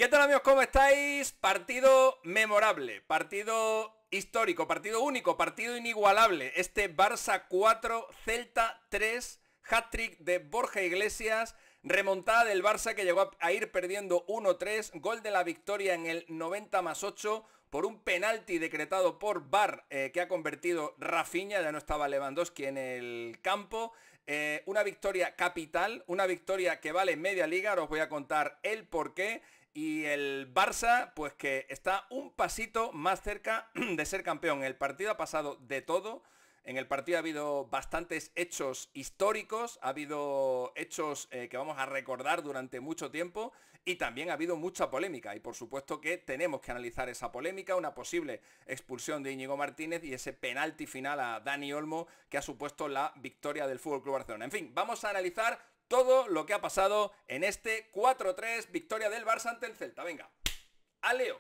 ¿Qué tal, amigos? ¿Cómo estáis? Partido memorable, partido histórico, partido único, partido inigualable. Este Barça 4, Celta 3, hat-trick de Borja Iglesias, remontada del Barça que llegó a ir perdiendo 1-3, gol de la victoria en el 90+8 por un penalti decretado por VAR que ha convertido Rafinha, ya no estaba Lewandowski en el campo. Una victoria capital, una victoria que vale media liga, ahora os voy a contar el porqué. Y el Barça, pues que está un pasito más cerca de ser campeón. El partido ha pasado de todo. En el partido ha habido bastantes hechos históricos, ha habido hechos que vamos a recordar durante mucho tiempo y también ha habido mucha polémica. Y por supuesto que tenemos que analizar esa polémica, una posible expulsión de Íñigo Martínez y ese penalti final a Dani Olmo que ha supuesto la victoria del FC Barcelona. En fin, vamos a analizar todo lo que ha pasado en este 4-3, victoria del Barça ante el Celta. Venga, ¡al lío!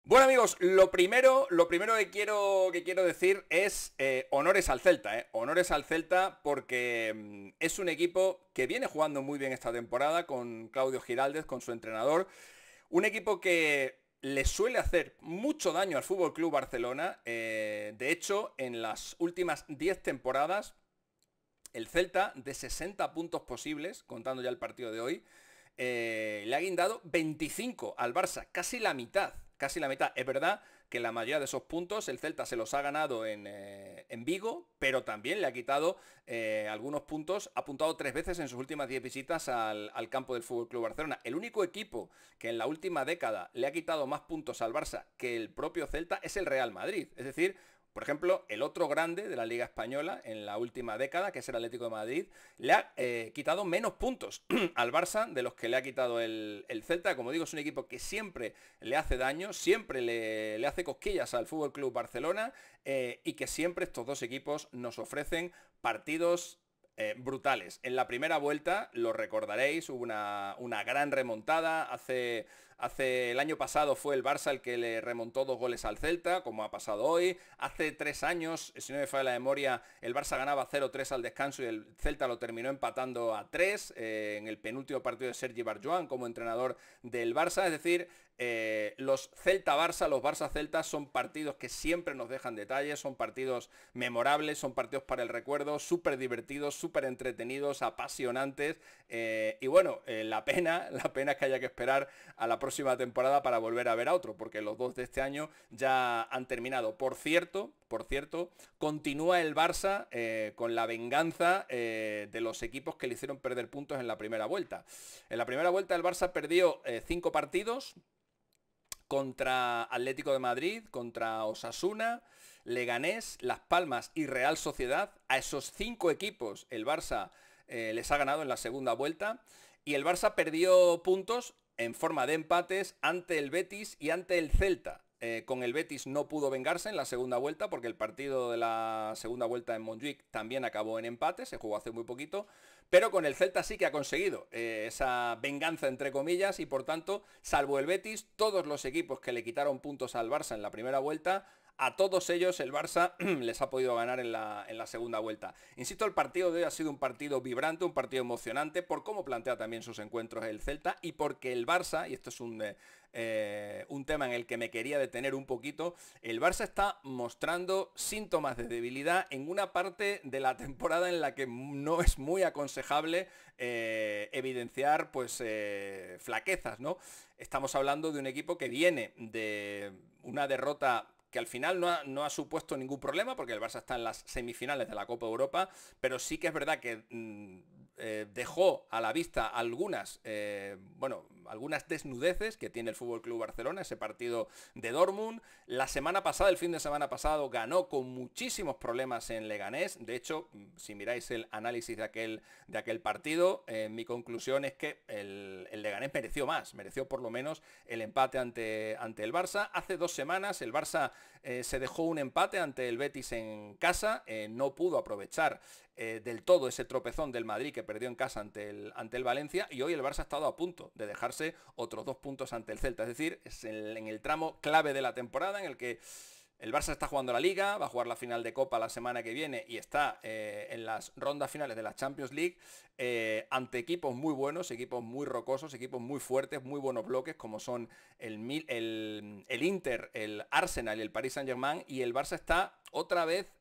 Bueno, amigos, lo primero que quiero decir es honores al Celta, honores al Celta porque es un equipo que viene jugando muy bien esta temporada con Claudio Giraldez, con su entrenador. Un equipo que le suele hacer mucho daño al FC Barcelona. De hecho, en las últimas 10 temporadas, el Celta, de 60 puntos posibles, contando ya el partido de hoy, le ha guindado 25 al Barça, casi la mitad. Casi la mitad. Es verdad que la mayoría de esos puntos el Celta se los ha ganado en Vigo, pero también le ha quitado algunos puntos, ha apuntado 3 veces en sus últimas 10 visitas al campo del FC Barcelona. El único equipo que en la última década le ha quitado más puntos al Barça que el propio Celta es el Real Madrid. Es decir, por ejemplo, el otro grande de la Liga Española en la última década, que es el Atlético de Madrid, le ha quitado menos puntos al Barça de los que le ha quitado el Celta. Como digo, es un equipo que siempre le hace daño, siempre le hace cosquillas al FC Barcelona y que siempre estos dos equipos nos ofrecen partidos brutales. En la primera vuelta, lo recordaréis, hubo una gran remontada. Hace el año pasado fue el Barça el que le remontó 2 goles al Celta, como ha pasado hoy. Hace 3 años, si no me falla la memoria, el Barça ganaba 0-3 al descanso y el Celta lo terminó empatando a 3 en el penúltimo partido de Sergi Barjuan como entrenador del Barça. Es decir, los Celta-Barça, los Barça-Celta son partidos que siempre nos dejan detalles, son partidos memorables, son partidos para el recuerdo, súper divertidos, súper entretenidos, apasionantes. Y bueno, la pena es que haya que esperar a la próxima temporada para volver a ver a otro, porque los dos de este año ya han terminado. Por cierto, continúa el Barça con la venganza de los equipos que le hicieron perder puntos en la primera vuelta. En la primera vuelta el Barça perdió 5 partidos contra Atlético de Madrid, contra Osasuna, Leganés, Las Palmas y Real Sociedad. A esos 5 equipos el Barça les ha ganado en la segunda vuelta y el Barça perdió puntos en forma de empates ante el Betis y ante el Celta. Con el Betis no pudo vengarse en la segunda vuelta porque el partido de la segunda vuelta en Montjuic también acabó en empate, se jugó hace muy poquito, pero con el Celta sí que ha conseguido esa venganza entre comillas y por tanto, salvo el Betis, todos los equipos que le quitaron puntos al Barça en la primera vuelta, a todos ellos el Barça les ha podido ganar en la segunda vuelta. Insisto, el partido de hoy ha sido un partido vibrante, un partido emocionante por cómo plantea también sus encuentros el Celta y porque el Barça, y esto es un tema en el que me quería detener un poquito, el Barça está mostrando síntomas de debilidad en una parte de la temporada en la que no es muy aconsejable evidenciar pues flaquezas, ¿no? Estamos hablando de un equipo que viene de una derrota que al final no ha supuesto ningún problema porque el Barça está en las semifinales de la Copa Europa, pero sí que es verdad que dejó a la vista algunas desnudeces que tiene el FC Barcelona, ese partido de Dortmund. El fin de semana pasado, ganó con muchísimos problemas en Leganés. De hecho, si miráis el análisis de aquel partido, mi conclusión es que el Leganés mereció por lo menos el empate ante el Barça. Hace 2 semanas el Barça se dejó un empate ante el Betis en casa, no pudo aprovechar del todo ese tropezón del Madrid que perdió en casa ante el Valencia, y hoy el Barça ha estado a punto de dejarse otros 2 puntos ante el Celta. Es decir, es en el tramo clave de la temporada en el que El Barça está jugando la Liga, va a jugar la final de Copa la semana que viene y está en las rondas finales de la Champions League ante equipos muy buenos, equipos muy rocosos, equipos muy fuertes, muy buenos bloques como son el Inter, el Arsenal y el Paris Saint-Germain, y el Barça está otra vez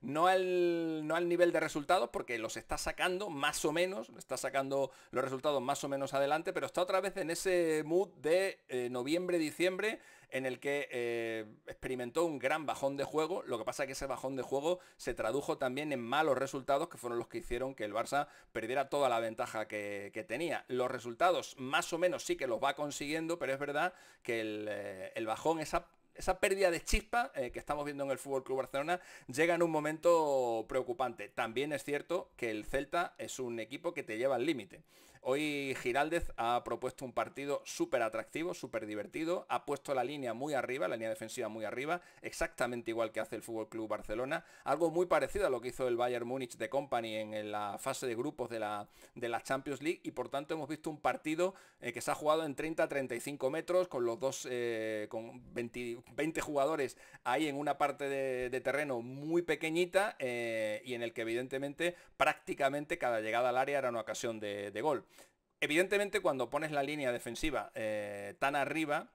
no al nivel de resultados porque los está sacando más o menos, está sacando los resultados más o menos adelante, pero está otra vez en ese mood de noviembre-diciembre en el que experimentó un gran bajón de juego. Lo que pasa es que ese bajón de juego se tradujo también en malos resultados que fueron los que hicieron que el Barça perdiera toda la ventaja que tenía. Los resultados más o menos sí que los va consiguiendo, pero es verdad que el bajón, esa pérdida de chispa que estamos viendo en el Fútbol Club Barcelona llega en un momento preocupante. También es cierto que el Celta es un equipo que te lleva al límite. Hoy Giraldez ha propuesto un partido súper atractivo, súper divertido, ha puesto la línea muy arriba, la línea defensiva muy arriba, exactamente igual que hace el Fútbol Club Barcelona, algo muy parecido a lo que hizo el Bayern Múnich de Company en la fase de grupos de la Champions League, y por tanto hemos visto un partido que se ha jugado en 30-35 metros, con los dos, con 20 jugadores ahí en una parte de terreno muy pequeñita y en el que evidentemente prácticamente cada llegada al área era una ocasión de gol. Evidentemente, cuando pones la línea defensiva tan arriba,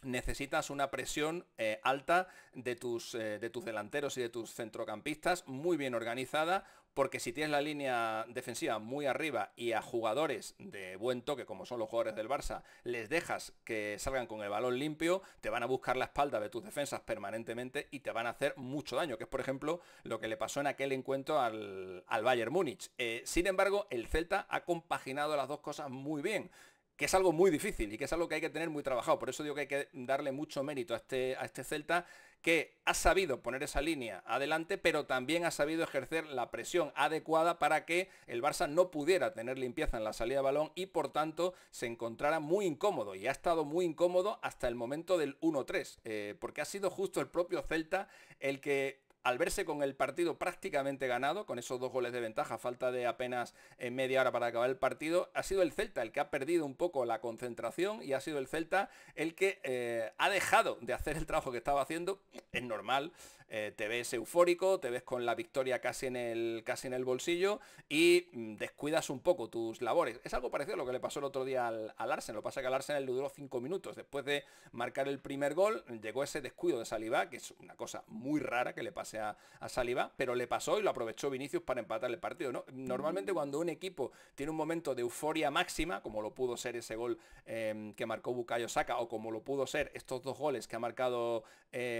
necesitas una presión alta de tus delanteros y de tus centrocampistas muy bien organizada, porque si tienes la línea defensiva muy arriba y a jugadores de buen toque, como son los jugadores del Barça, les dejas que salgan con el balón limpio, te van a buscar la espalda de tus defensas permanentemente y te van a hacer mucho daño, que es por ejemplo lo que le pasó en aquel encuentro al Bayern Múnich. Sin embargo, el Celta ha compaginado las dos cosas muy bien, que es algo muy difícil y que es algo que hay que tener muy trabajado. Por eso digo que hay que darle mucho mérito a este Celta, que ha sabido poner esa línea adelante, pero también ha sabido ejercer la presión adecuada para que el Barça no pudiera tener limpieza en la salida de balón y por tanto se encontrara muy incómodo, y ha estado muy incómodo hasta el momento del 1-3, porque ha sido justo el propio Celta el que, al verse con el partido prácticamente ganado, con esos 2 goles de ventaja, a falta de apenas media hora para acabar el partido, ha sido el Celta el que ha perdido un poco la concentración y ha sido el Celta el que ha dejado de hacer el trabajo que estaba haciendo. Es normal, te ves eufórico, te ves con la victoria casi en el bolsillo y descuidas un poco tus labores. Es algo parecido a lo que le pasó el otro día al Arsenal. Lo que pasa es que al Arsenal le duró 5 minutos. Después de marcar el primer gol, llegó ese descuido de Saliba, que es una cosa muy rara que le pase a Saliba, pero le pasó y lo aprovechó Vinicius para empatar el partido, ¿no? Normalmente cuando un equipo tiene un momento de euforia máxima, como lo pudo ser ese gol que marcó Bukayo Saka, o como lo pudo ser estos 2 goles que ha marcado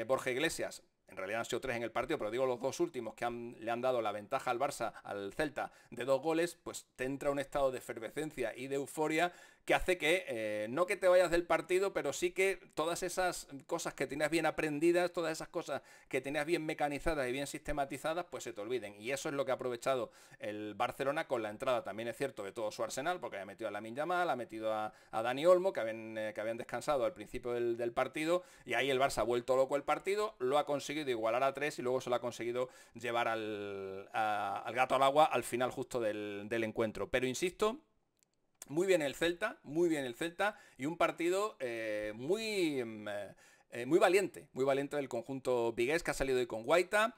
Borja Iglesias, en realidad han sido 3 en el partido, pero digo los 2 últimos que le han dado la ventaja al Barça, al Celta, de 2 goles, pues te entra un estado de efervescencia y de euforia que hace que, no que te vayas del partido, pero sí que todas esas cosas que tenías bien aprendidas, todas esas cosas que tenías bien mecanizadas y bien sistematizadas, pues se te olviden. Y eso es lo que ha aprovechado el Barcelona con la entrada, también es cierto, de todo su arsenal, porque ha metido a Lamine Yamal, ha metido a Dani Olmo, que habían descansado al principio del partido, y ahí el Barça ha vuelto loco el partido, lo ha conseguido igualar a 3 y luego se lo ha conseguido llevar al gato al agua al final justo del encuentro. Pero insisto, muy bien el Celta, y un partido muy valiente del conjunto vigués, que ha salido hoy con Guaita,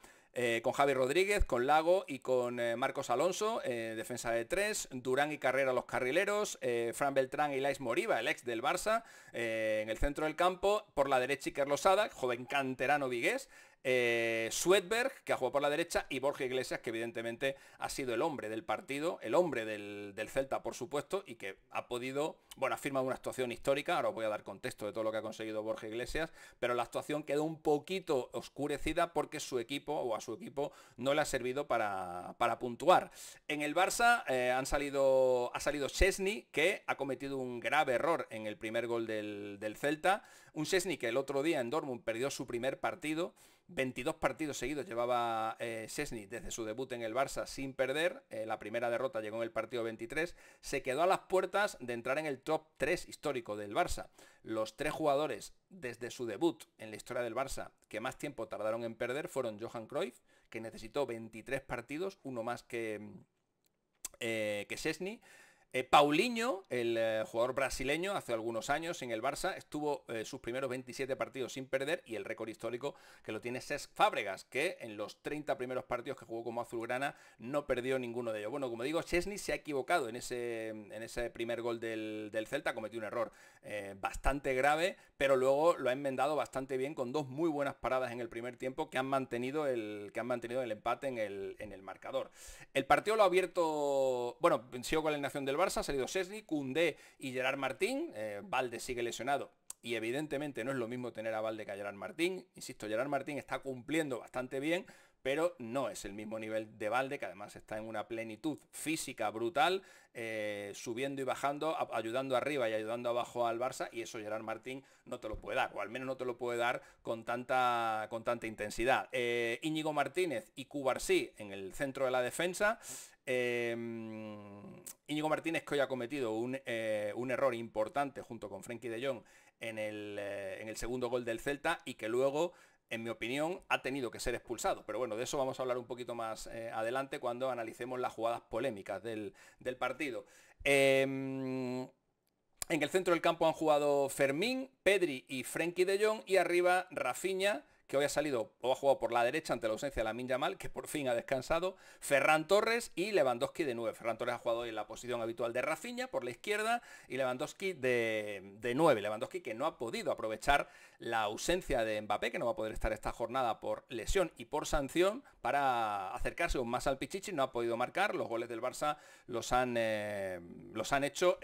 con Javi Rodríguez, con Lago y con Marcos Alonso, defensa de 3, Durán y Carrera los carrileros, Fran Beltrán y Lais Moriba, el ex del Barça, en el centro del campo, por la derecha Iker Losada, joven canterano vigués, Svedberg, que ha jugado por la derecha, y Borja Iglesias, que evidentemente ha sido el hombre del partido, el hombre del Celta, por supuesto, y que ha podido, ha firmado una actuación histórica. Ahora os voy a dar contexto de todo lo que ha conseguido Borja Iglesias, pero la actuación quedó un poquito oscurecida porque a su equipo no le ha servido para puntuar. En el Barça ha salido Szczesny, que ha cometido un grave error en el primer gol del Celta, un Szczesny que el otro día en Dortmund perdió su primer partido. 22 partidos seguidos llevaba Szczesny desde su debut en el Barça sin perder. La primera derrota llegó en el partido 23. Se quedó a las puertas de entrar en el top 3 histórico del Barça. Los 3 jugadores desde su debut en la historia del Barça que más tiempo tardaron en perder fueron Johan Cruyff, que necesitó 23 partidos, uno más que Szczesny. Paulinho, el jugador brasileño, hace algunos años en el Barça, estuvo sus primeros 27 partidos sin perder, y el récord histórico que lo tiene Cesc Fábregas, que en los 30 primeros partidos que jugó como azulgrana no perdió ninguno de ellos. Bueno, como digo, Szczęsny se ha equivocado en ese primer gol del Celta, cometió un error bastante grave, pero luego lo ha enmendado bastante bien con dos muy buenas paradas en el primer tiempo que han mantenido el empate en el marcador. El partido lo ha abierto, bueno, sigo con la alineación del Barça, ha salido Szczęsny, Koundé y Gerard Martín. Valde sigue lesionado y evidentemente no es lo mismo tener a Valde que a Gerard Martín. Insisto, Gerard Martín está cumpliendo bastante bien, pero no es el mismo nivel de Valde, que además está en una plenitud física brutal, subiendo y bajando, ayudando arriba y ayudando abajo al Barça, y eso Gerard Martín no te lo puede dar, o al menos no te lo puede dar con tanta intensidad. Íñigo Martínez y Cubarsí en el centro de la defensa. Íñigo Martínez, que hoy ha cometido un error importante junto con Frenkie de Jong en el segundo gol del Celta, y que luego, en mi opinión, ha tenido que ser expulsado. Pero bueno, de eso vamos a hablar un poquito más adelante cuando analicemos las jugadas polémicas del partido. En el centro del campo han jugado Fermín, Pedri y Frenkie de Jong, y arriba Rafinha, que hoy ha salido o ha jugado por la derecha ante la ausencia de Lamine Yamal, que por fin ha descansado, Ferran Torres y Lewandowski de 9. Ferran Torres ha jugado hoy en la posición habitual de Rafinha por la izquierda y Lewandowski de 9. Lewandowski, que no ha podido aprovechar la ausencia de Mbappé, que no va a poder estar esta jornada por lesión y por sanción, para acercarse aún más al Pichichi. No ha podido marcar. Los goles del Barça los han hecho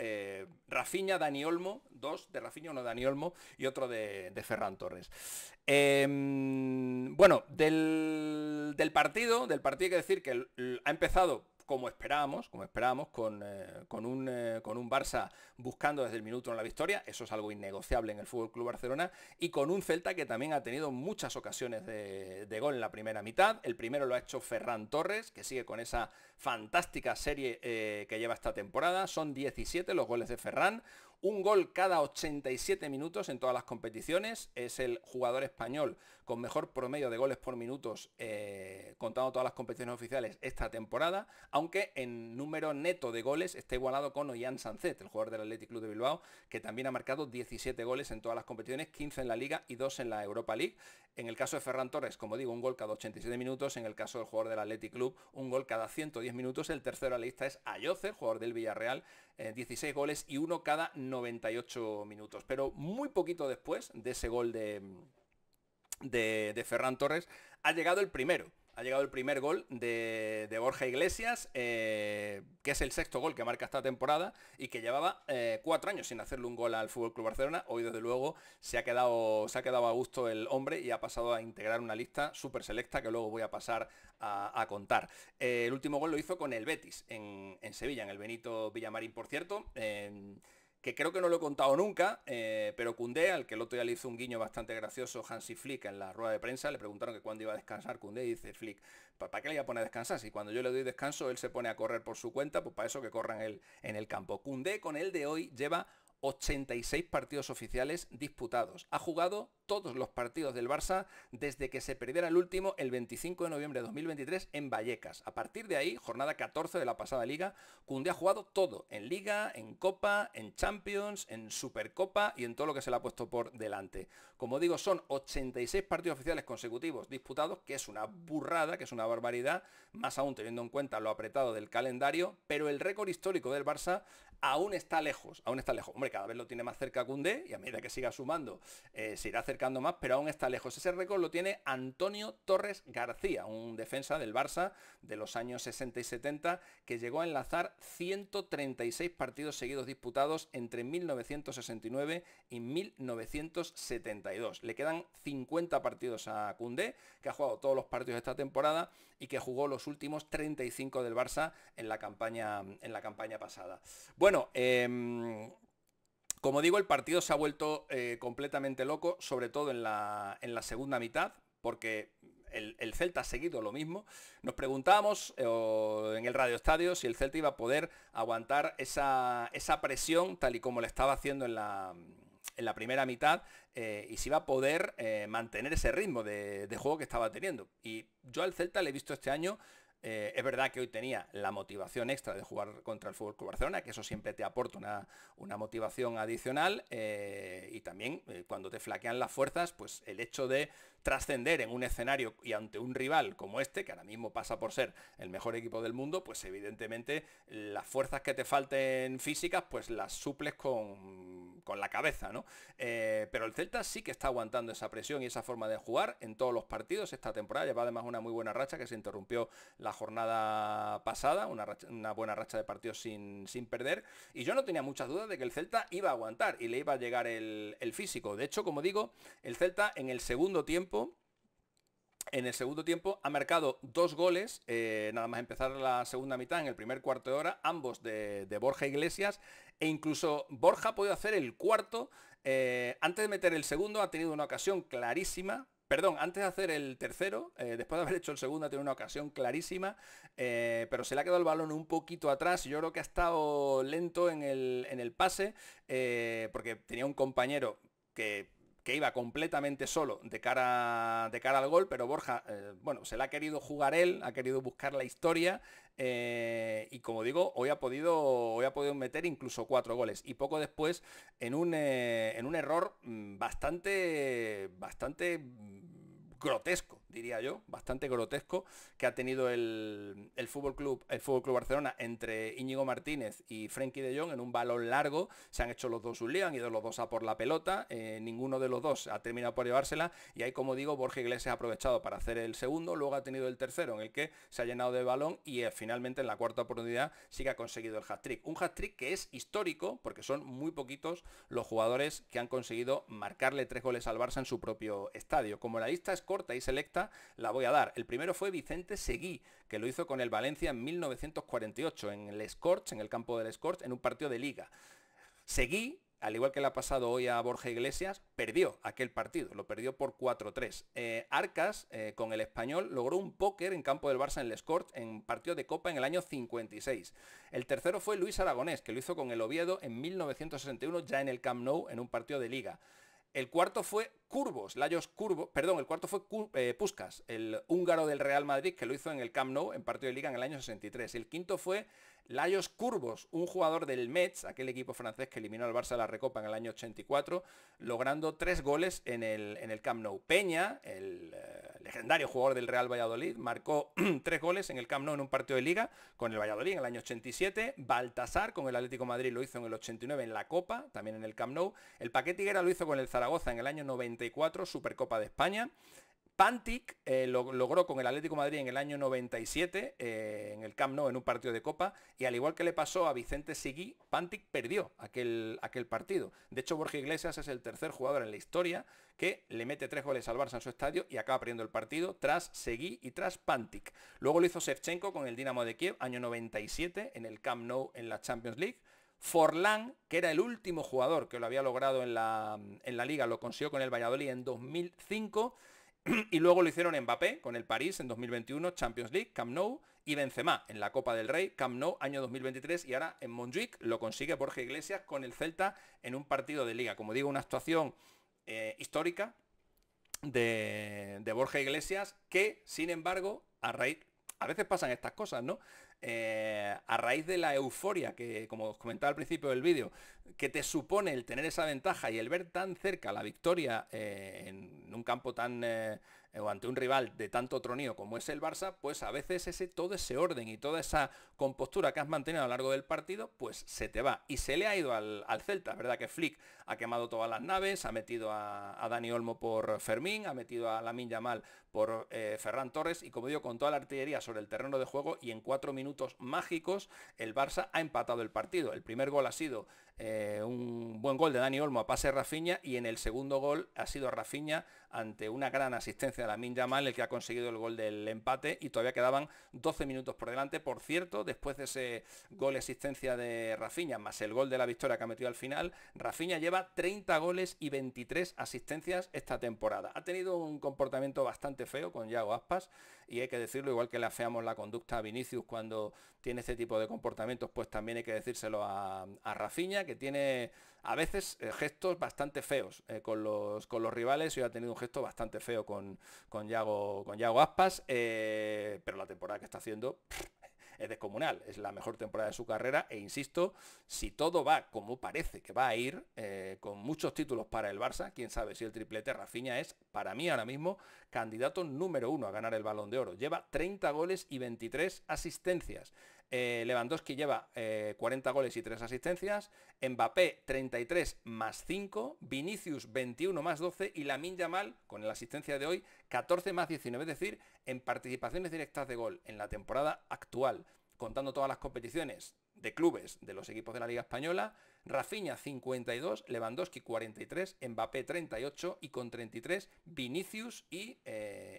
Rafinha, Dani Olmo, dos de Rafinha, uno de Dani Olmo y otro de Ferran Torres. Bueno, del partido hay que decir que ha empezado como esperábamos, con un Barça buscando desde el minuto en la victoria. Eso es algo innegociable en el FC Barcelona, y con un Celta que también ha tenido muchas ocasiones de gol en la primera mitad. El primero lo ha hecho Ferran Torres, que sigue con esa fantástica serie que lleva esta temporada. Son 17 los goles de Ferran, un gol cada 87 minutos en todas las competiciones. Es el jugador español con mejor promedio de goles por minutos, contando todas las competiciones oficiales esta temporada, aunque en número neto de goles está igualado con Ollán Sancet, el jugador del Athletic Club de Bilbao, que también ha marcado 17 goles en todas las competiciones, 15 en la Liga y 2 en la Europa League. En el caso de Ferran Torres, como digo, un gol cada 87 minutos. En el caso del jugador del Athletic Club, un gol cada 110 minutos. El tercero a la lista es Ayoce, jugador del Villarreal, 16 goles y uno cada 98 minutos. Pero muy poquito después de ese gol de Ferran Torres ha llegado el primero. Ha llegado el primer gol de Borja Iglesias, que es el sexto gol que marca esta temporada y que llevaba 4 años sin hacerle un gol al FC Barcelona. Hoy, desde luego, se ha quedado a gusto el hombre y ha pasado a integrar una lista súper selecta que luego voy a pasar a contar. El último gol lo hizo con el Betis en Sevilla, en el Benito Villamarín, por cierto. Que creo que no lo he contado nunca, pero Koundé, al que el otro día le hizo un guiño bastante gracioso Hansi Flick en la rueda de prensa, le preguntaron que cuándo iba a descansar Koundé, y dice Flick: ¿para qué le iba a poner a descansar? Si cuando yo le doy descanso él se pone a correr por su cuenta, pues para eso que corra en el campo. Koundé, con el de hoy, lleva 86 partidos oficiales disputados. Ha jugado todos los partidos del Barça desde que se perdiera el último el 25 de noviembre de 2023 en Vallecas. A partir de ahí, jornada 14 de la pasada Liga, Koundé ha jugado todo, en Liga, en Copa, en Champions, en Supercopa y en todo lo que se le ha puesto por delante. Como digo, son 86 partidos oficiales consecutivos disputados, que es una burrada, que es una barbaridad, más aún teniendo en cuenta lo apretado del calendario, pero el récord histórico del Barça aún está lejos. Hombre, cada vez lo tiene más cerca Koundé, y a medida que siga sumando se irá acercando más, pero aún está lejos. Ese récord lo tiene Antonio Torres García, un defensa del Barça de los años 60 y 70, que llegó a enlazar 136 partidos seguidos disputados entre 1969 y 1972. Le quedan 50 partidos a Koundé, que ha jugado todos los partidos de esta temporada y que jugó los últimos 35 del Barça en la campaña pasada. Bueno, como digo, el partido se ha vuelto completamente loco, sobre todo en la segunda mitad, porque el Celta ha seguido lo mismo. Nos preguntábamos en el Radio Estadio si el Celta iba a poder aguantar esa presión tal y como le estaba haciendo en la primera mitad, y si iba a poder mantener ese ritmo de juego que estaba teniendo. Y yo al Celta le he visto este año Es verdad que hoy tenía la motivación extra de jugar contra el Fútbol Club Barcelona, que eso siempre te aporta una motivación adicional, y también cuando te flaquean las fuerzas, pues el hecho de trascender en un escenario y ante un rival como este, que ahora mismo pasa por ser el mejor equipo del mundo, pues evidentemente las fuerzas que te falten físicas, pues las suples con la cabeza, ¿no? Pero el Celta sí que está aguantando esa presión y esa forma de jugar en todos los partidos esta temporada. Lleva además una muy buena racha que se interrumpió la jornada pasada, una buena racha de partidos sin perder, y yo no tenía muchas dudas de que el Celta iba a aguantar y le iba a llegar el físico. De hecho, como digo, el Celta en el segundo tiempo ha marcado 2 goles, nada más empezar la segunda mitad, en el primer cuarto de hora, ambos de Borja Iglesias, e incluso Borja ha podido hacer el cuarto. Antes de meter el segundo ha tenido una ocasión clarísima. Perdón, antes de hacer el tercero, después de haber hecho el segundo, ha tenido una ocasión clarísima, pero se le ha quedado el balón un poquito atrás, y yo creo que ha estado lento en el pase, porque tenía un compañero que iba completamente solo de cara al gol, pero Borja, bueno, se la ha querido jugar él, ha querido buscar la historia, y como digo, hoy ha podido meter incluso 4 goles, y poco después en un error bastante grotesco, diría yo, bastante grotesco, que ha tenido el Fútbol Club Barcelona entre Íñigo Martínez y Frenkie de Jong en un balón largo. Se han hecho los dos un lío, han ido los dos a por la pelota, ninguno de los dos ha terminado por llevársela, y ahí, como digo, Borja Iglesias ha aprovechado para hacer el segundo, luego ha tenido el tercero en el que se ha llenado de balón, y finalmente en la cuarta oportunidad sí que ha conseguido el hat-trick. Un hat-trick que es histórico porque son muy poquitos los jugadores que han conseguido marcarle 3 goles al Barça en su propio estadio. Como la lista es corta y selecta, la voy a dar. El primero fue Vicente Seguí, que lo hizo con el Valencia en 1948 en el Scorch, en el campo del Scorch, en un partido de liga. Seguí, al igual que le ha pasado hoy a Borja Iglesias, perdió aquel partido, lo perdió por 4-3. Arcas, con el Español, logró un póker en campo del Barça en el Scorch en partido de Copa en el año 56. El tercero fue Luis Aragonés, que lo hizo con el Oviedo en 1961, ya en el Camp Nou, en un partido de liga. El cuarto fue Puskás, el húngaro del Real Madrid, que lo hizo en el Camp Nou en partido de liga en el año 63. El quinto fue Lajos Kurbos, un jugador del Metz, aquel equipo francés que eliminó al Barça de la Recopa en el año 84, logrando 3 goles en el Camp Nou. Peña, el legendario jugador del Real Valladolid, marcó 3 goles en el Camp Nou en un partido de liga con el Valladolid en el año 87. Baltasar con el Atlético de Madrid lo hizo en el 89 en la Copa, también en el Camp Nou. El Paquete Higuera lo hizo con el Zaragoza en el año 94, Supercopa de España. Pantic lo logró con el Atlético de Madrid en el año 97, en el Camp Nou en un partido de Copa, y al igual que le pasó a Vicente Seguí, Pantic perdió aquel partido. De hecho, Borja Iglesias es el tercer jugador en la historia que le mete 3 goles al Barça en su estadio y acaba perdiendo el partido tras Seguí y tras Pantic. Luego lo hizo Shevchenko con el Dinamo de Kiev, año 97, en el Camp Nou en la Champions League. Forlán, que era el último jugador que lo había logrado en la Liga, lo consiguió con el Valladolid en 2005. Y luego lo hicieron Mbappé con el París en 2021, Champions League, Camp Nou, y Benzema en la Copa del Rey, Camp Nou, año 2023, y ahora en Montjuic lo consigue Borja Iglesias con el Celta en un partido de liga. Como digo, una actuación histórica de Borja Iglesias que, sin embargo, a veces pasan estas cosas, ¿no? A raíz de la euforia que, como os comentaba al principio del vídeo, que te supone el tener esa ventaja y el ver tan cerca la victoria en un campo tan o ante un rival de tanto tronío como es el Barça, pues a veces todo ese orden y toda esa compostura que has mantenido a lo largo del partido, pues se te va. Y se le ha ido al Celta. Es verdad que Flick ha quemado todas las naves, ha metido a Dani Olmo por Fermín, ha metido a Lamine Yamal por Ferran Torres, y como digo, con toda la artillería sobre el terreno de juego, y en 4 minutos mágicos el Barça ha empatado el partido. El primer gol ha sido un buen gol de Dani Olmo a pase de Rafinha, y en el segundo gol ha sido Rafinha ante una gran asistencia de Lamine Yamal el que ha conseguido el gol del empate, y todavía quedaban 12 minutos por delante. Por cierto, después de ese gol y asistencia de Rafinha más el gol de la victoria que ha metido al final, Rafinha lleva 30 goles y 23 asistencias esta temporada. Ha tenido un comportamiento bastante feo con Yago Aspas, y hay que decirlo, igual que le afeamos la conducta a Vinicius cuando tiene este tipo de comportamientos, pues también hay que decírselo a Rafinha, que a veces gestos bastante feos con los rivales. Hoy ha tenido un gesto bastante feo con Yago Aspas, pero la temporada que está haciendo es descomunal, es la mejor temporada de su carrera e insisto, si todo va como parece que va a ir, con muchos títulos para el Barça, quién sabe si el triplete, Rafinha es para mí ahora mismo candidato número 1 a ganar el Balón de Oro. Lleva 30 goles y 23 asistencias. Lewandowski lleva 40 goles y 3 asistencias, Mbappé 33 más 5, Vinicius 21 más 12 y Lamine Yamal, con la asistencia de hoy, 14 más 19, es decir, en participaciones directas de gol en la temporada actual, contando todas las competiciones de clubes de los equipos de la Liga Española, Rafinha 52, Lewandowski 43, Mbappé 38 y con 33 Vinicius y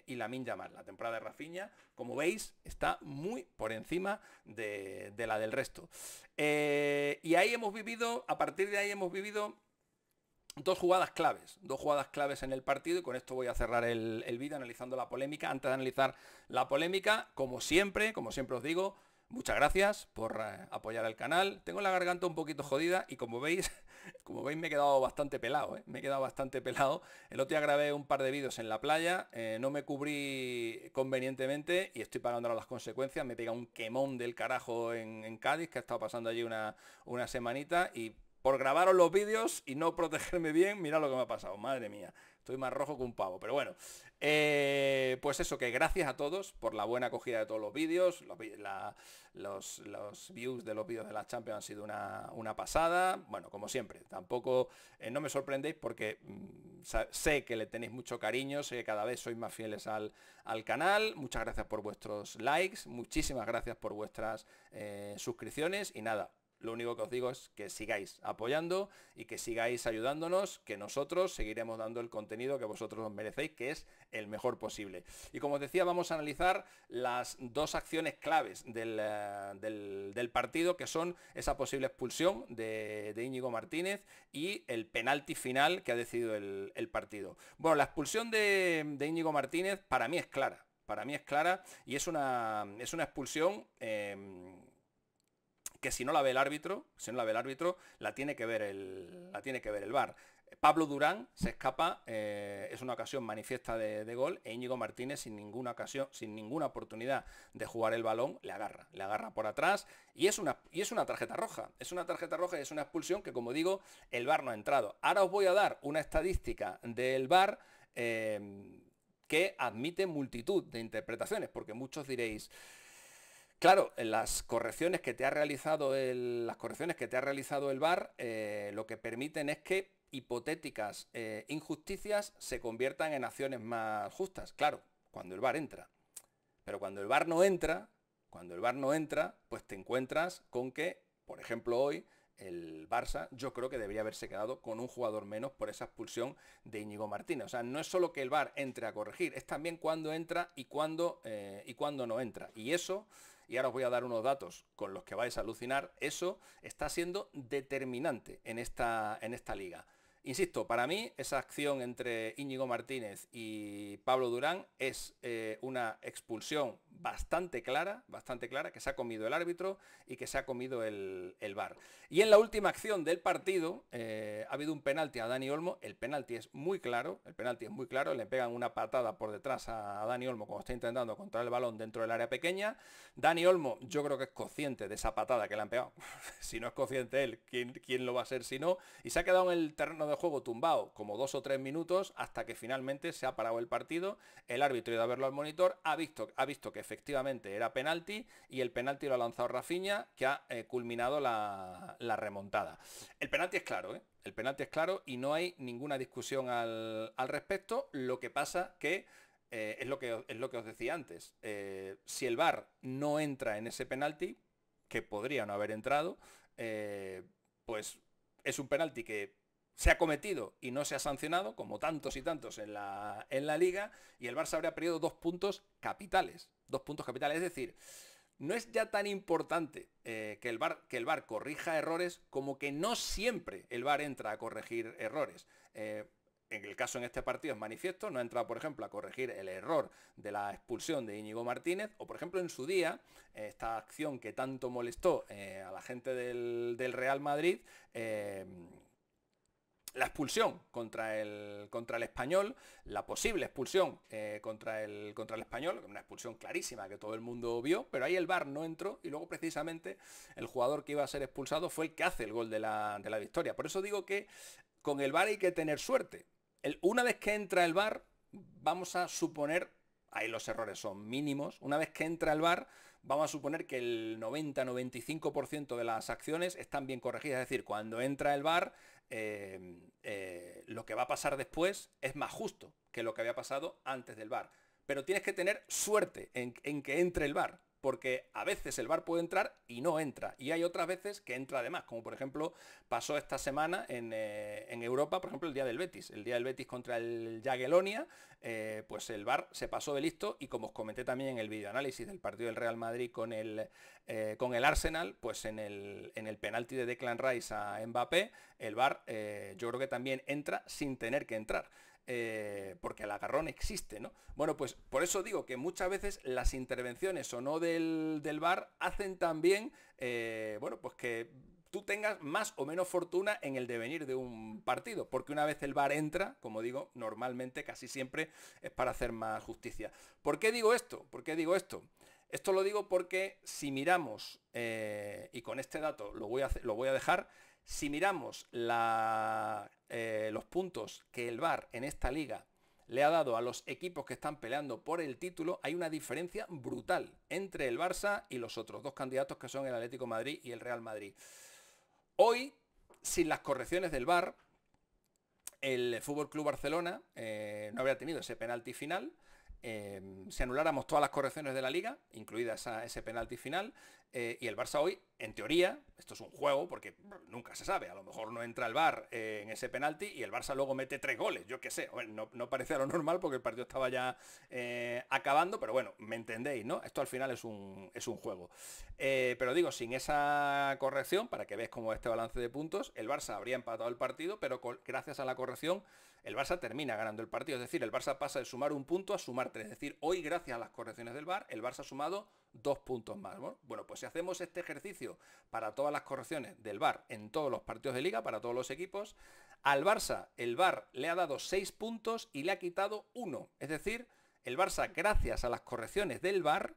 Lamine Yamal. La temporada de Rafinha, como veis, está muy por encima de la del resto. Y ahí hemos vivido, a partir de ahí hemos vivido dos jugadas claves en el partido, y con esto voy a cerrar el vídeo analizando la polémica. Antes de analizar la polémica, como siempre os digo, muchas gracias por apoyar al canal. Tengo la garganta un poquito jodida y como veis me he quedado bastante pelado, ¿eh? Me he quedado bastante pelado. El otro día grabé un par de vídeos en la playa, no me cubrí convenientemente y estoy pagando ahora las consecuencias. Me pega un quemón del carajo en Cádiz, que ha estado pasando allí una semanita, y por grabaros los vídeos y no protegerme bien, mirad lo que me ha pasado, madre mía. Estoy más rojo que un pavo, pero bueno. Pues eso, que gracias a todos por la buena acogida de todos los vídeos. Los views de los vídeos de la Champions han sido una pasada. Bueno, como siempre, tampoco no me sorprendéis porque sé que le tenéis mucho cariño, sé que cada vez sois más fieles al canal. Muchas gracias por vuestros likes, muchísimas gracias por vuestras suscripciones y nada. Lo único que os digo es que sigáis apoyando y que sigáis ayudándonos, que nosotros seguiremos dando el contenido que vosotros os merecéis, que es el mejor posible. Y como os decía, vamos a analizar las dos acciones claves del partido, que son esa posible expulsión de Íñigo Martínez y el penalti final que ha decidido el partido. Bueno, la expulsión de Íñigo Martínez para mí es clara. Para mí es clara y es una expulsión que si no la ve el árbitro, la tiene que ver el VAR. Pablo Durán se escapa, es una ocasión manifiesta de gol, e Íñigo Martínez sin ninguna oportunidad de jugar el balón, le agarra por atrás y es una tarjeta roja. Es una tarjeta roja y es una expulsión que, como digo, el VAR no ha entrado. Ahora os voy a dar una estadística del VAR que admite multitud de interpretaciones, porque muchos diréis: claro, las correcciones que te ha realizado el VAR lo que permiten es que hipotéticas injusticias se conviertan en acciones más justas. Claro, cuando el VAR entra. Pero cuando el VAR no entra, pues te encuentras con que, por ejemplo, hoy el Barça yo creo que debería haberse quedado con un jugador menos por esa expulsión de Íñigo Martínez. O sea, no es solo que el VAR entre a corregir, es también cuándo entra y cuándo no entra. Y eso, y ahora os voy a dar unos datos con los que vais a alucinar, eso está siendo determinante en esta liga. Insisto, para mí esa acción entre Íñigo Martínez y Pablo Durán es una expulsión bastante clara, que se ha comido el árbitro y que se ha comido el VAR. Y en la última acción del partido ha habido un penalti a Dani Olmo. El penalti es muy claro, le pegan una patada por detrás a Dani Olmo cuando está intentando controlar el balón dentro del área pequeña. Dani Olmo yo creo que es consciente de esa patada que le han pegado. Si no es consciente él, ¿quién lo va a ser si no? Y se ha quedado en el terreno de juego tumbado como 2 o 3 minutos hasta que finalmente se ha parado el partido. El árbitro ha ido a verlo al monitor, ha visto que efectivamente era penalti y el penalti lo ha lanzado Rafinha, que ha culminado la remontada. El penalti es claro, ¿eh? El penalti es claro y no hay ninguna discusión al respecto. Lo que pasa que es lo que os decía antes. Si el VAR no entra en ese penalti, que podría no haber entrado, pues es un penalti que se ha cometido y no se ha sancionado, como tantos y tantos en la liga, y el Barça habría perdido 2 puntos capitales. 2 puntos capitales, es decir, no es ya tan importante que el VAR corrija errores como que no siempre el VAR entra a corregir errores. En el caso en este partido es manifiesto, no ha entrado, por ejemplo, a corregir el error de la expulsión de Íñigo Martínez, o por ejemplo en su día, esta acción que tanto molestó a la gente del Real Madrid, la expulsión contra el Español, la posible expulsión contra el Español, una expulsión clarísima que todo el mundo vio, pero ahí el VAR no entró y luego precisamente el jugador que iba a ser expulsado fue el que hace el gol de la victoria. Por eso digo que con el VAR hay que tener suerte. Una vez que entra el VAR, vamos a suponer, ahí los errores son mínimos, una vez que entra el VAR, vamos a suponer que el 90-95% de las acciones están bien corregidas. Es decir, cuando entra el VAR, lo que va a pasar después es más justo que lo que había pasado antes del VAR. Pero tienes que tener suerte en que entre el VAR, porque a veces el VAR puede entrar y no entra, y hay otras veces que entra además, como por ejemplo pasó esta semana en Europa, por ejemplo el día del Betis contra el Jagiellonia, pues el VAR se pasó de listo, y como os comenté también en el videoanálisis del partido del Real Madrid con el Arsenal, pues en el penalti de Declan Rice a Mbappé, el VAR yo creo que también entra sin tener que entrar. Porque el agarrón existe, ¿no? Bueno, pues por eso digo que muchas veces las intervenciones o no del VAR hacen también, bueno, pues que tú tengas más o menos fortuna en el devenir de un partido, porque una vez el VAR entra, como digo, normalmente casi siempre es para hacer más justicia. ¿Por qué digo esto? ¿Por qué digo esto? Esto lo digo porque si miramos, y con este dato lo voy a dejar, si miramos los puntos que el VAR en esta liga le ha dado a los equipos que están peleando por el título, hay una diferencia brutal entre el Barça y los otros dos candidatos, que son el Atlético de Madrid y el Real Madrid. Hoy, sin las correcciones del VAR, el FC Barcelona no habría tenido ese penalti final. Si anuláramos todas las correcciones de la liga, incluida ese penalti final, y el Barça hoy, en teoría, esto es un juego porque nunca se sabe, a lo mejor no entra el VAR en ese penalti y el Barça luego mete 3 goles, yo qué sé, bueno, no parecía lo normal porque el partido estaba ya acabando, pero bueno, me entendéis, ¿no? Esto al final es un juego. Pero digo, sin esa corrección, para que veáis cómo este balance de puntos, el Barça habría empatado el partido, pero gracias a la corrección el Barça termina ganando el partido. Es decir, el Barça pasa de sumar un punto a sumar 3. Es decir, hoy gracias a las correcciones del VAR, el Barça ha sumado 2 puntos más. Bueno, pues si hacemos este ejercicio para todas las correcciones del VAR en todos los partidos de liga, para todos los equipos, al Barça el VAR le ha dado 6 puntos y le ha quitado 1. Es decir, el Barça, gracias a las correcciones del VAR,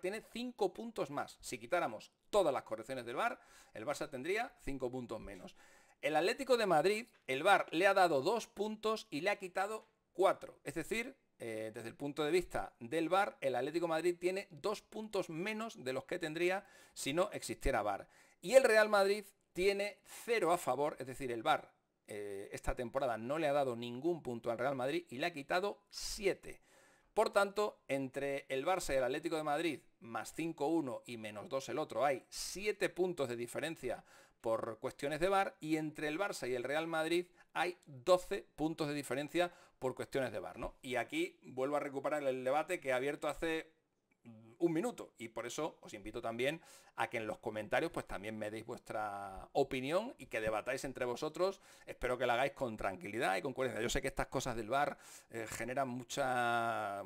tiene 5 puntos más. Si quitáramos todas las correcciones del VAR, el Barça tendría 5 puntos menos. El Atlético de Madrid, el VAR le ha dado 2 puntos y le ha quitado 4. Es decir, desde el punto de vista del VAR, el Atlético de Madrid tiene 2 puntos menos de los que tendría si no existiera VAR. Y el Real Madrid tiene 0 a favor, es decir, el VAR esta temporada no le ha dado ningún punto al Real Madrid y le ha quitado 7. Por tanto, entre el Barça y el Atlético de Madrid, más 5-1 y menos 2 el otro, hay 7 puntos de diferencia por cuestiones de VAR, y entre el Barça y el Real Madrid hay 12 puntos de diferencia por cuestiones de VAR, ¿no? Y aquí vuelvo a recuperar el debate que he abierto hace un minuto, y por eso os invito también a que en los comentarios pues también me deis vuestra opinión y que debatáis entre vosotros. Espero que lo hagáis con tranquilidad y con coherencia. Yo sé que estas cosas del VAR generan mucha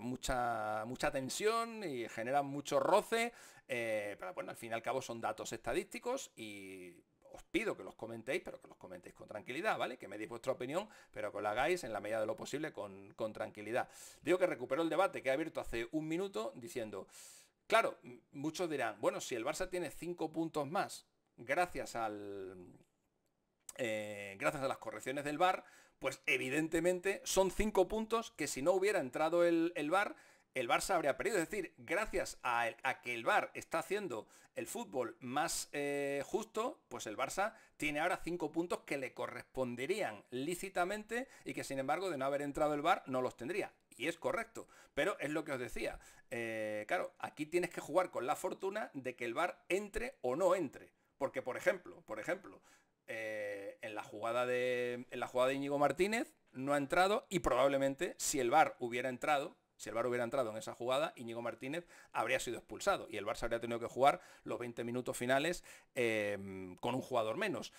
tensión y generan mucho roce, pero bueno, al fin y al cabo son datos estadísticos y os pido que los comentéis, pero que los comentéis con tranquilidad, ¿vale? Que me deis vuestra opinión, pero que lo hagáis en la medida de lo posible con tranquilidad. Digo que recupero el debate que he abierto hace un minuto diciendo, claro, muchos dirán, bueno, si el Barça tiene 5 puntos más gracias a las correcciones del VAR, pues evidentemente son 5 puntos que si no hubiera entrado el VAR, el Barça habría perdido. Es decir, gracias a que el VAR está haciendo el fútbol más justo, pues el Barça tiene ahora 5 puntos que le corresponderían lícitamente y que sin embargo de no haber entrado el VAR no los tendría. Y es correcto, pero es lo que os decía. Claro, aquí tienes que jugar con la fortuna de que el VAR entre o no entre. Porque, por ejemplo, en la jugada de Íñigo Martínez no ha entrado, y probablemente si el VAR hubiera entrado en esa jugada, Íñigo Martínez habría sido expulsado y el Barça habría tenido que jugar los 20 minutos finales con un jugador menos.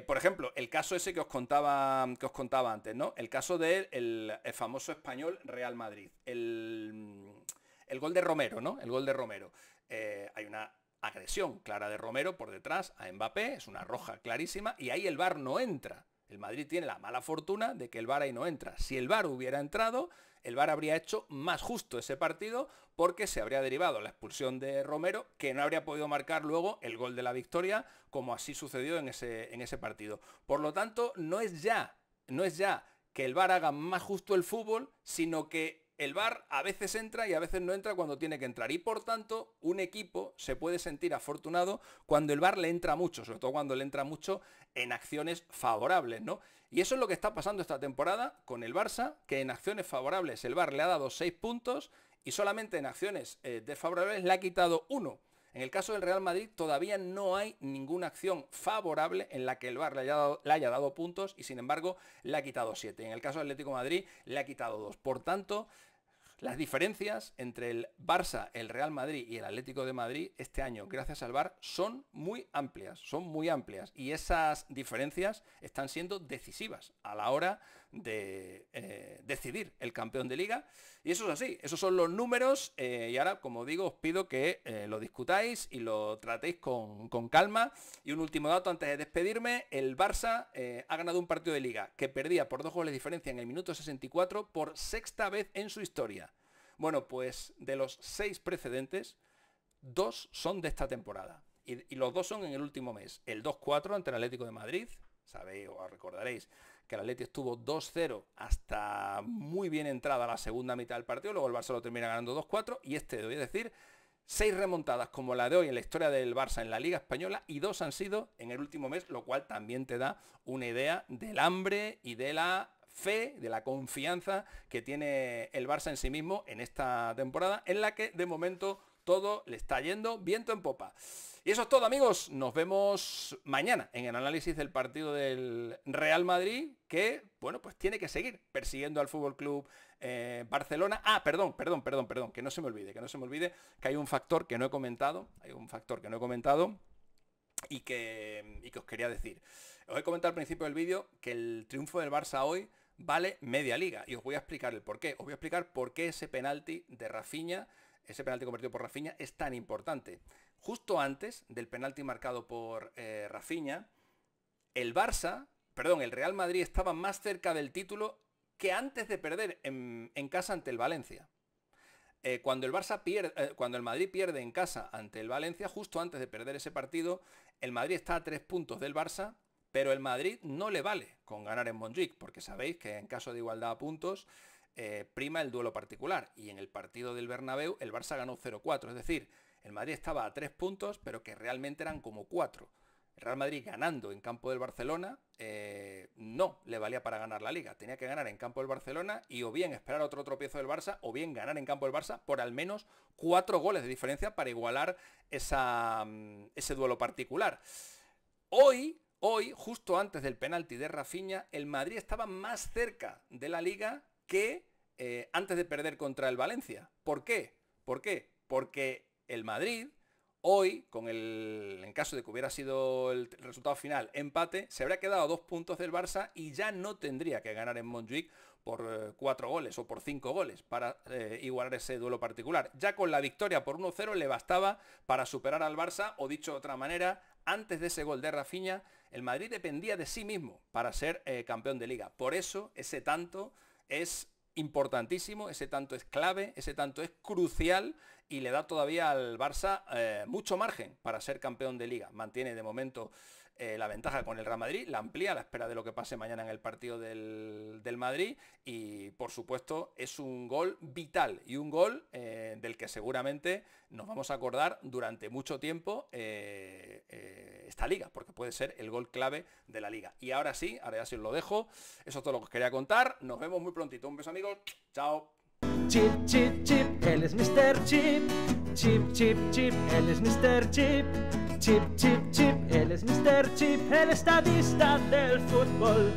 Por ejemplo, el caso ese que os contaba antes, ¿no? El caso del famoso español Real Madrid. El gol de Romero, ¿no? El gol de Romero. Hay una agresión clara de Romero por detrás a Mbappé, es una roja clarísima, y ahí el VAR no entra. El Madrid tiene la mala fortuna de que el VAR ahí no entra. Si el VAR hubiera entrado, el VAR habría hecho más justo ese partido porque se habría derivado la expulsión de Romero, que no habría podido marcar luego el gol de la victoria, como así sucedió en ese partido. Por lo tanto, no es ya que el VAR haga más justo el fútbol, sino que el VAR a veces entra y a veces no entra cuando tiene que entrar. Y por tanto, un equipo se puede sentir afortunado cuando el VAR le entra mucho, sobre todo cuando le entra mucho en acciones favorables, ¿no? Y eso es lo que está pasando esta temporada con el Barça, que en acciones favorables el VAR le ha dado 6 puntos y solamente en acciones desfavorables le ha quitado 1. En el caso del Real Madrid todavía no hay ninguna acción favorable en la que el VAR le haya dado puntos y sin embargo le ha quitado 7. En el caso del Atlético de Madrid le ha quitado 2. Por tanto, las diferencias entre el Barça, el Real Madrid y el Atlético de Madrid este año, gracias al VAR, son muy amplias, y esas diferencias están siendo decisivas a la hora de decidir el campeón de liga. Y eso es así, esos son los números y ahora, como digo, os pido que lo discutáis y lo tratéis con calma. Y un último dato antes de despedirme: el Barça ha ganado un partido de liga que perdía por 2 goles de diferencia en el minuto 64 por 6ª vez en su historia. Bueno, pues de los 6 precedentes, 2 son de esta temporada. Y los 2 son en el último mes. El 2-4 ante el Atlético de Madrid. Sabéis o recordaréis que el Atlético estuvo 2-0 hasta muy bien entrada la segunda mitad del partido. Luego el Barça lo termina ganando 2-4. Y voy a decir, 6 remontadas como la de hoy en la historia del Barça en la Liga Española. Y 2 han sido en el último mes, lo cual también te da una idea del hambre y de la fe, de la confianza que tiene el Barça en sí mismo en esta temporada, en la que de momento todo le está yendo viento en popa. Y eso es todo, amigos. Nos vemos mañana en el análisis del partido del Real Madrid, que, bueno, pues tiene que seguir persiguiendo al FC Barcelona. Ah, perdón, que no se me olvide que hay un factor que no he comentado, y que os quería decir. Os he comentado al principio del vídeo que el triunfo del Barça hoy vale media liga y os voy a explicar el porqué. Os voy a explicar por qué ese penalti de Rafinha, ese penalti convertido por Rafinha, es tan importante. Justo antes del penalti marcado por Rafinha, el Real Madrid estaba más cerca del título que antes de perder en casa ante el Valencia. Cuando el Madrid pierde en casa ante el Valencia, justo antes de perder ese partido, el Madrid está a 3 puntos del Barça, pero el Madrid no le vale con ganar en Montjuic, porque sabéis que en caso de igualdad a puntos prima el duelo particular, y en el partido del Bernabéu el Barça ganó 0-4, es decir, el Madrid estaba a 3 puntos, pero que realmente eran como 4. El Real Madrid ganando en campo del Barcelona no le valía para ganar la Liga. Tenía que ganar en campo del Barcelona y o bien esperar otro tropiezo del Barça o bien ganar en campo del Barça por al menos 4 goles de diferencia para igualar ese duelo particular. Hoy, justo antes del penalti de Rafinha, el Madrid estaba más cerca de la Liga que antes de perder contra el Valencia. ¿Por qué? Porque el Madrid hoy, en caso de que hubiera sido el resultado final empate, se habría quedado a 2 puntos del Barça y ya no tendría que ganar en Montjuic por 4 goles o por 5 goles para igualar ese duelo particular. Ya con la victoria por 1-0 le bastaba para superar al Barça, o dicho de otra manera, antes de ese gol de Rafinha, el Madrid dependía de sí mismo para ser campeón de Liga. Por eso ese tanto es importantísimo, ese tanto es clave, ese tanto es crucial y le da todavía al Barça mucho margen para ser campeón de Liga. Mantiene de momento la ventaja con el Real Madrid, la amplía a la espera de lo que pase mañana en el partido del Madrid, y por supuesto es un gol vital y un gol del que seguramente nos vamos a acordar durante mucho tiempo esta Liga, porque puede ser el gol clave de la Liga. Y ahora sí, ahora ya sí os lo dejo. Eso es todo lo que os quería contar. Nos vemos muy prontito. Un beso, amigos. Chao. Chip, chip, chip, él es Mr. Chip. Chip, chip, chip, él es Mr. Chip. Chip, chip, chip, él es Mr. Chip, el estadista del fútbol.